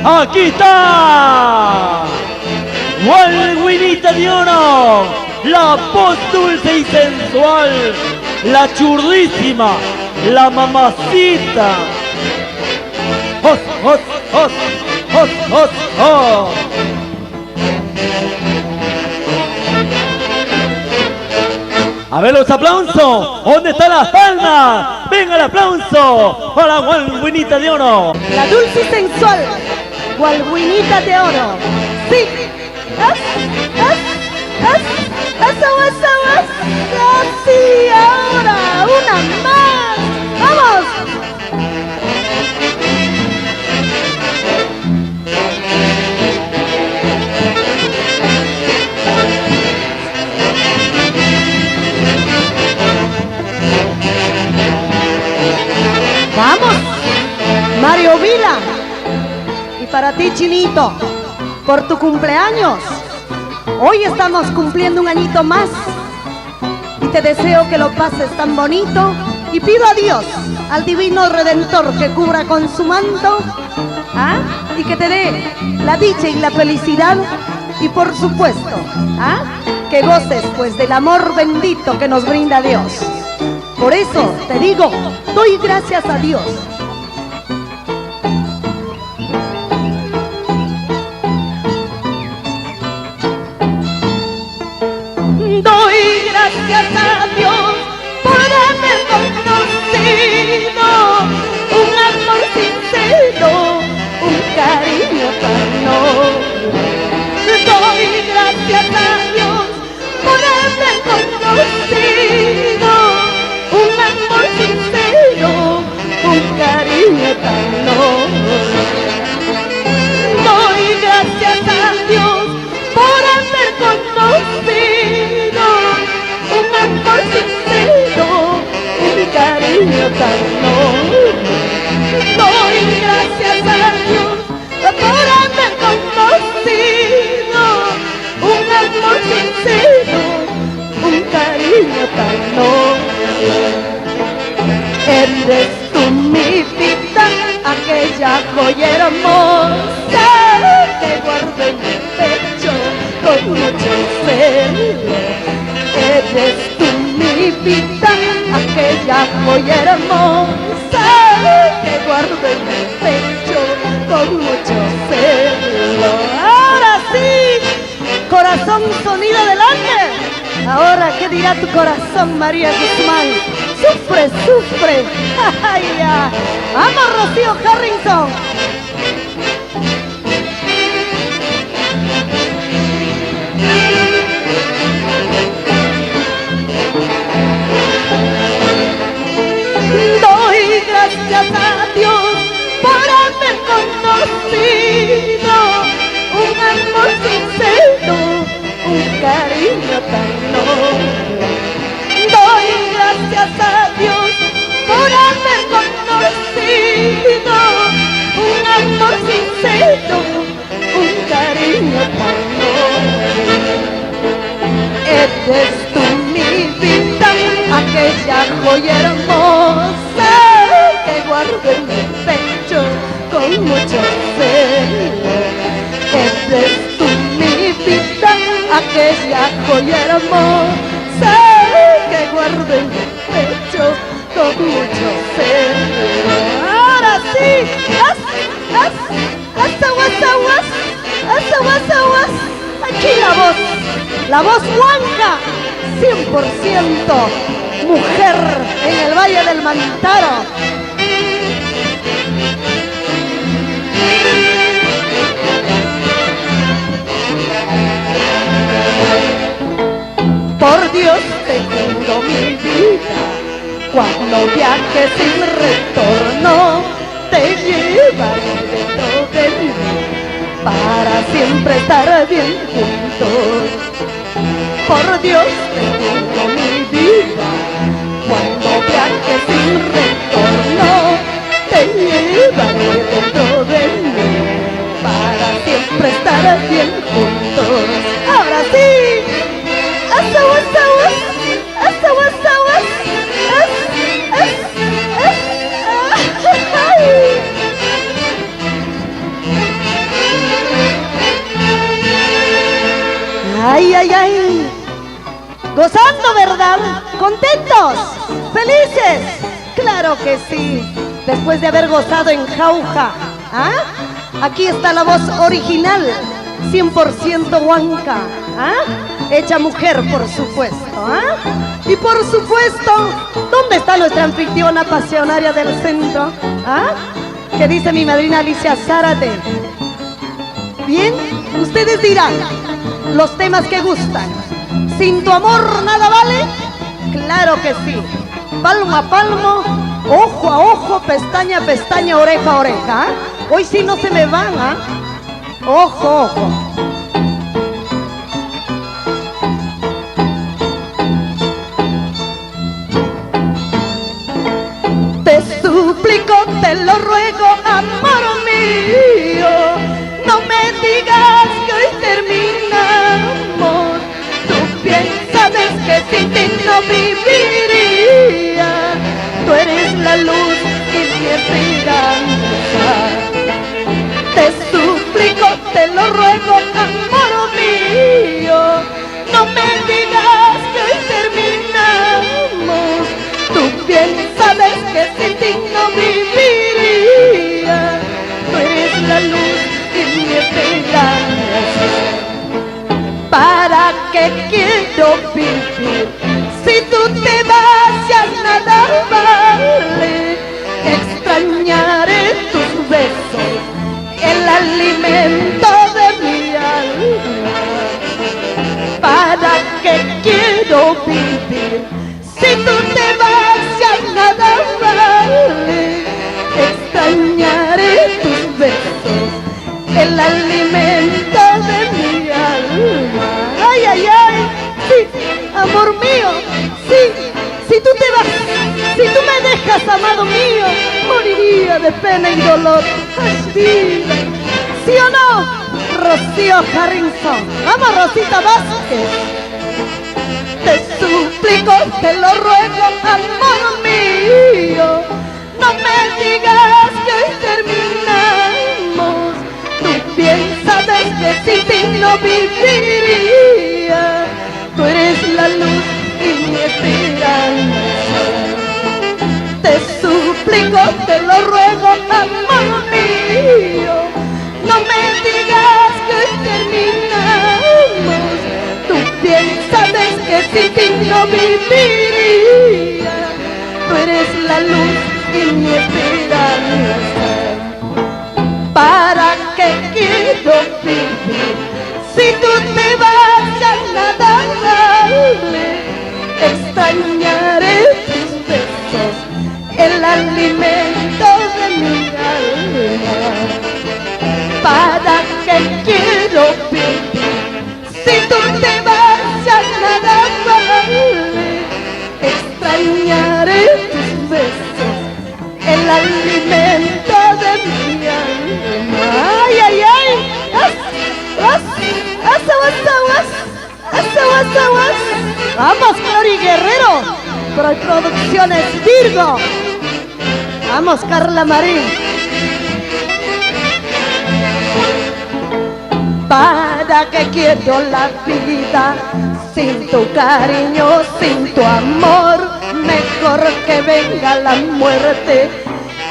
Aquí está Walwinita de Oro, la voz dulce y sensual, la churrísima, la mamacita. ¡Os, os, os, os, os, os! A ver los aplausos. ¿Dónde están las palmas? Venga el aplauso para Walwinita de Oro. La dulce y sensual Walwinita de Oro. Sí. Eso. Sí, ahora una más. ¡Vamos! ¡Vamos! Mario Vila. Y para ti, Chinito, por tu cumpleaños. Hoy estamos cumpliendo un añito más. Y te deseo que lo pases tan bonito. Y pido a Dios, al divino Redentor, que cubra con su manto, y que te dé la dicha y la felicidad. Y por supuesto, que goces pues del amor bendito que nos brinda Dios. Por eso te digo, doy gracias a Dios. Doy gracias a Dios por haber conocido un amor sincero, un cariño tan noble. Doy gracias a Dios por haber conocido un amor sincero, un cariño tan noble. Doy gracias a Dios por haber conocido un amor sincero, un cariño tan noble. Doy gracias a Dios por haber conocido un amor sincero, un cariño tan noble. Eres tú mi vida, aquella joya hermosa que guardo en mi pecho con mucho celo. Eres tú mi vida, aquella joya hermosa que guardo en mi pecho con mucho celo. Ahora sí, corazón, sonido adelante. Ahora, ¿qué dirá tu corazón, María Guzmán? Sufre, sufre. Ay, ya. Vamos, Rocío Harrington. Doy gracias a Dios por haber conocido un amor sincero, un cariño tan noble. Doy gracias a Dios por haber conocido un amor sincero, un cariño tan noble. Eres tú mi vida, aquella joya hermosa que guardo en mi pecho con mucho celo. Eres tú mi vida, aquella joya hermosa que guardo en mi pecho con mucho celo. Ahora sí, aquí la voz blanca, 100% mujer en el Valle del Mantaro. Por Dios te juro mi vida, cuando viajes sin retorno, te llevaré dentro de mí, para siempre estar bien juntos. Por Dios te juro mi vida, cuando viajes sin retorno, te llevaré dentro de mí, para siempre estar bien juntos. Ahora sí. ay, ay. Gozando, ¿verdad? ¿Contentos? ¿Felices? Claro que sí. Después de haber gozado en jauja. ¿Ah? Aquí está la voz original, 100% huanca. ¿Ah? Hecha mujer, por supuesto. ¿Ah? Y por supuesto, ¿dónde está nuestra anfitriona pasionaria del centro? ¿Ah? ¿Qué dice mi madrina Alicia Zárate? Bien, ustedes dirán los temas que gustan. ¿Sin tu amor nada vale? Claro que sí. Palmo a palmo, ojo a ojo, pestaña a pestaña, oreja a oreja. ¿Ah? Hoy sí no se me van, ¿ah? Ojo, ojo. Te suplico, te lo ruego, amor mío, no me digas que hoy terminamos. Tú bien sabes que sin ti no viviría. Tú eres la luz y mi esperanza. Te suplico, te lo ruego, amor mío, no me digas que hoy terminamos. Tú bien sabes que sin ti no viviría. Tú eres la luz y mi esperanza. ¿Para qué quiero vivir si tú te vas ya nada vale? Extrañaré tus besos, el alimento de mi alma. ¿Para qué quiero vivir si tú te vas ya nada vale? Extrañaré tus besos, el alimento de mi alma. Ay, ay, ay, sí, amor mío, sí. Si tú te vas, si tú me dejas, amado mío, moriría de pena y dolor. Ay, vida. ¿Sí o no? Rocío Harrison. Vamos, Rosita Vázquez. Te suplico, te lo ruego, amor mío, no me digas que hoy terminamos. Tú bien sabes que sin ti no viviría. Tú eres la luz y mi esperanza. Te suplico, te lo ruego, amor mío, no me digas que hoy terminamos. Tú bien sabes que sin ti no viviría. Tú eres la luz y mi esperanza. ¿Para qué quiero vivir si tú te vas ya nada vale? Extrañaré tus besos, el alimento de mi alma. ¿Para qué quiero vivir si tú te vas ya nada vale? Extrañaré tus besos, el alimento de mi alma. Ay, ay, ay. Vamos, Cori Guerrero. Producciones Virgo. Vamos, Carla Marín. ¿Para qué quiero la vida sin tu cariño, sin tu amor? Mejor que venga la muerte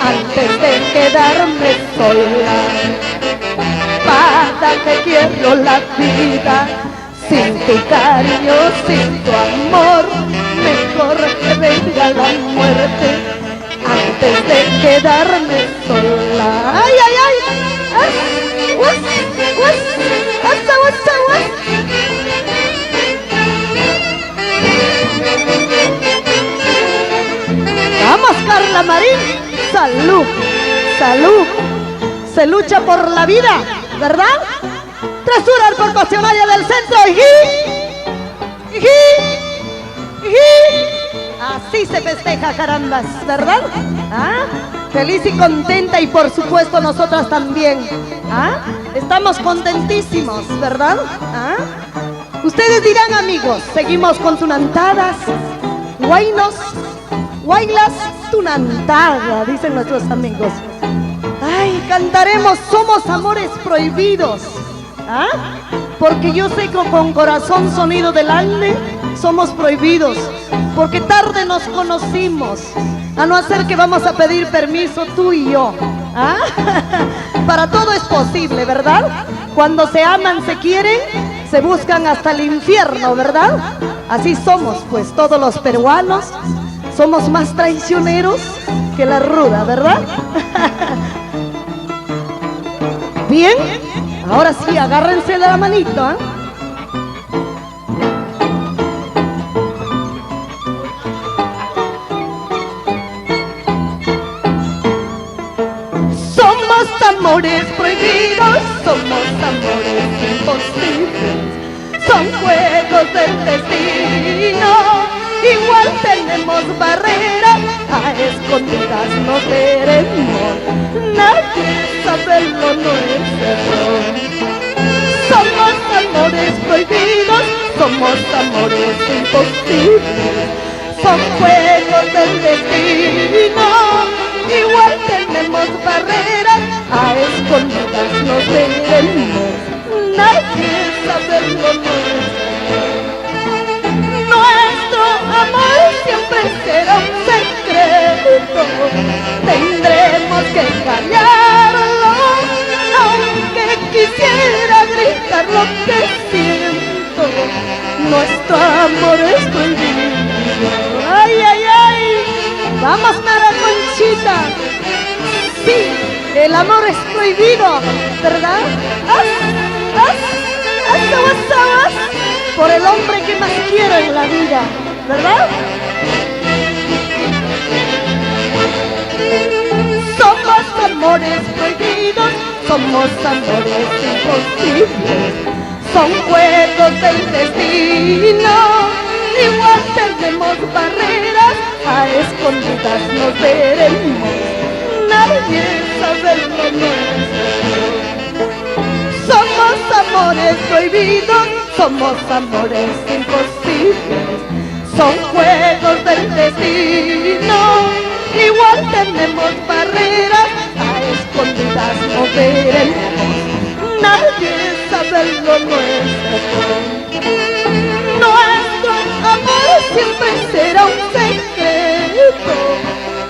antes de quedarme sola. ¿Para qué quiero la vida sin tu cariño, sin tu amor? Mejor que venga la muerte antes de quedarme sola. Ay, ay, ay. Vamos, Carla Marín. Salud, salud. Se lucha por la vida, ¿verdad? Tresura el proporcionario del centro. Así se festeja, carambas, ¿verdad? ¿Ah? Feliz y contenta, y por supuesto nosotras también. ¿Ah? Estamos contentísimos, ¿verdad? ¿Ah? Ustedes dirán, amigos, seguimos con tunantadas, guainos, guaylas, tunantada, dicen nuestros amigos. Ay, cantaremos Somos Amores Prohibidos. ¿Ah? porque yo sé que con corazón sonido del alma somos prohibidos, porque tarde nos conocimos, a no ser que vamos a pedir permiso tú y yo. ¿Ah? Para todo es posible, ¿verdad? Cuando se aman, se quieren, se buscan hasta el infierno, ¿verdad? Así somos, pues, todos los peruanos somos más traicioneros que la ruda, ¿verdad? Bien, ahora sí, agárrense de la manito, ¿eh? Somos amores prohibidos, somos amores imposibles, son juegos del destino. Igual tenemos barreras, a escondidas nos veremos, nadie sabe lo nuestro. Somos amores prohibidos, somos amores imposibles, son juegos del destino. Igual tenemos barreras, a escondidas nos veremos, nadie sabe lo nuestro. Nuestro amor siempre será un secreto, tendremos que callarlo, aunque quisiera gritar lo que siento. Nuestro amor es prohibido. Ay, ay, ay. Vamos, Mara Conchita. Sí, el amor es prohibido, ¿verdad? Por el hombre que más quiero en la vida, ¿verdad? Somos amores prohibidos, somos amores imposibles, son juegos del destino. Igual tenemos barreras, a escondidas nos veremos, nadie sabe lo nuestro. Somos amores prohibidos, somos amores imposibles, son juegos del destino. Igual tenemos barreras, a escondidas nos veremos, nadie sabe lo nuestro. Nuestro amor siempre será un secreto,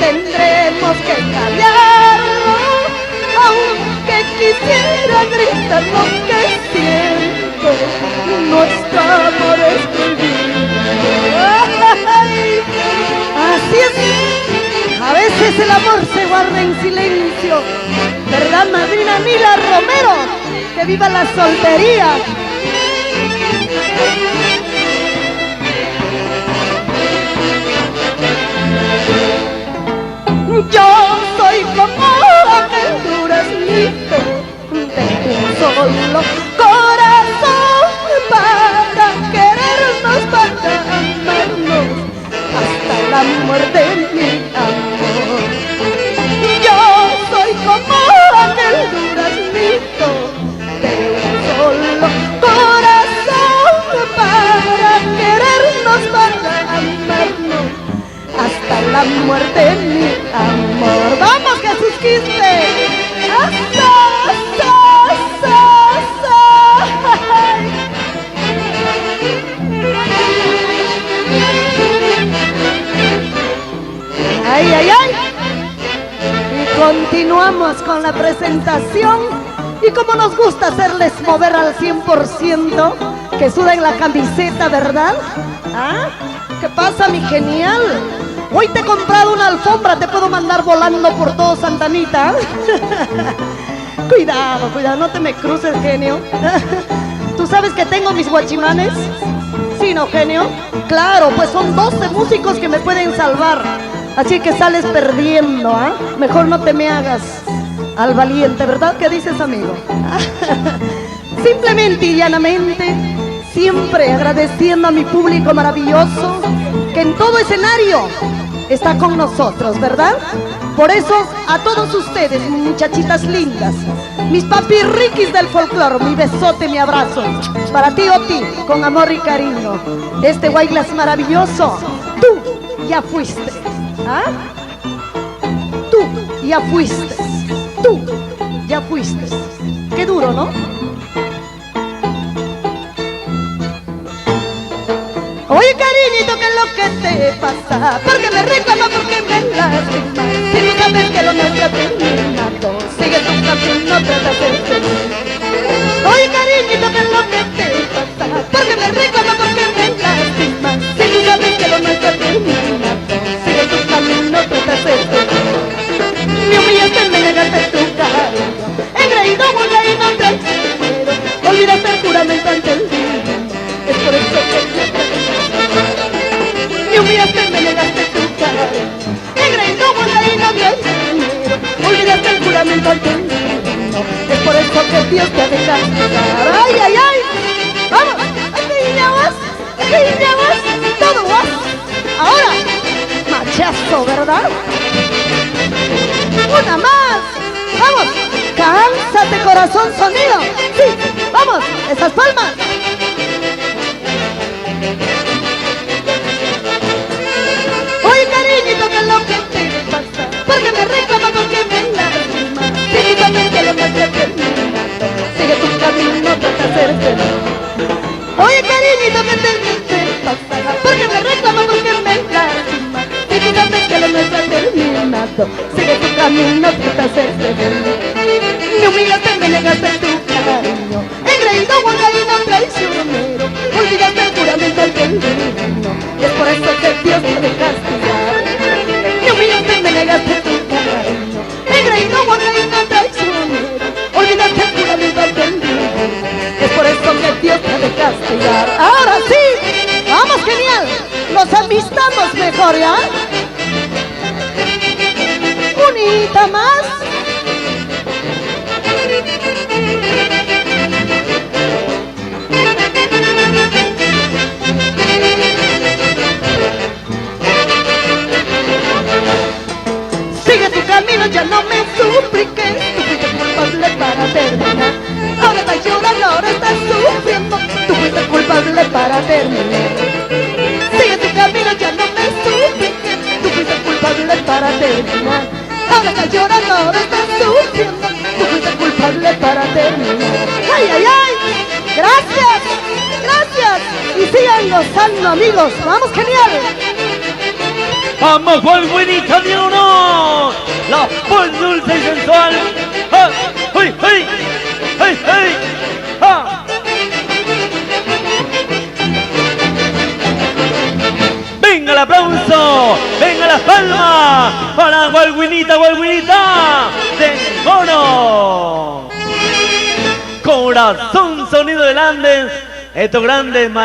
tendremos que callarlo, aunque quisiera gritar lo que siento. Nuestro amor es prohibido. ¡Ay! Así es, a veces el amor se guarda en silencio, ¿verdad, madrina Nila Romero? ¡Que viva la soltería! Yo soy como aquel duraznito de un solo corazón, para querernos, para amarnos hasta la muerte, mi amor. Yo soy como aquel duraznito de un solo corazón, para querernos, para amarnos hasta la muerte, mi amor. ¡Vamos, Jesús Quispe! ¡Hasta! ¡Ay, ay, ay! Y continuamos con la presentación. Y como nos gusta hacerles mover al 100%, que suden la camiseta, ¿verdad? ¿Ah? ¿Qué pasa, mi genial? Hoy te he comprado una alfombra, te puedo mandar volando por todo Santa Anita. Cuidado, cuidado, no te me cruces, genio. ¿Tú sabes que tengo mis guachimanes? Sí, ¿no, genio? Claro, pues son 12 músicos que me pueden salvar. Así que sales perdiendo, ¿ah? Mejor no te me hagas al valiente, ¿verdad? ¿Qué dices, amigo? Simplemente y llanamente, siempre agradeciendo a mi público maravilloso que en todo escenario está con nosotros, ¿verdad? Por eso, a todos ustedes, muchachitas lindas, mis papirriquis del folclore, mi besote, mi abrazo, para ti, Oti, con amor y cariño. Este Guaylas maravilloso, tú ya fuiste, ¿ah? Tú ya fuiste, tú ya fuiste. Qué duro, ¿no? Oye, cariñito, ¿qué es lo que te pasa? Porque me reclama, porque me lastima. Si tú sabes que lo nuestro ha terminado, sigue tu camino, trata de ser feliz. Oye, cariñito, ¿qué es lo que te pasa? Porque me reclama, porque me lastima. Si tú sabes que lo nuestro ha terminado, sigue tu camino, trata de ser feliz. Me humillaste, me negaste tu cariño, engreído, burlaíno, traicionero. Olvidaste el juramento ante el divino. Es por eso que me humillaste, me negaste tu cariño, engreído, burlaíno, traicionero. Olvidaste el juramento ante el divino. Es por eso que Dios te ha de castigar. ¡Ay, ay, ay! ¡Vamos! ¡Aquí ya vas! ¡Aquí ya vas! ¡Todo vas! Ahora, machazo, ¿verdad? ¡Una más! ¡Vamos! ¡Cánsate, corazón, sonido! ¡Sí! ¡Vamos! ¡Esas palmas! Oye, cariñito, ¿qué es lo que te pasa? Porque me reclama, porque me lastima. Si tú sabes que lo nuestro ha terminado, sigue tu camino, trata de ser feliz. Oye, cariñito, ¿qué te pasa? Porque me reclama, porque me lastima. Si tú sabes que lo nuestro ha terminado, sigue tu camino, trata de ser feliz. Me humillaste, me negaste tu cariño, engreído, guangaíno, traicionero. Olvidaste el juramento al divino, y es por eso que Dios te ha de castigar. Me humillaste, me negaste tu cariño, engreído, guangaíno, traicionero. Olvidaste el juramento al divino, es por eso que Dios te ha de castigar. Ahora sí, vamos, genial, nos amistamos mejor, ¿ya? Unita más. Sigue tu camino, ya no me supliques. Tú fuiste culpable para terminar. Ahora estás llorando, ahora estás sufriendo. Tú fuiste culpable para terminar. Sigue tu camino, ya no me supliques. Tú fuiste culpable para terminar. Ahora estás llorando, ahora estás sufriendo. Tú fuiste culpable para terminar. ¡Ay, ay, ay! ¡Gracias! ¡Gracias! Y sigan gozando, amigos. ¡Vamos, genial! ¡Vamos, Walwinita de honor! La voz dulce y sensual. ¡Ah! ¡Hey, hey! ¡Hey, hey! ¡Ah! ¡Venga el aplauso! ¡Venga las palmas! ¡Para Walwinita, Walwinita de oro! Corazón, sonido del Andes. Estos grandes maestros.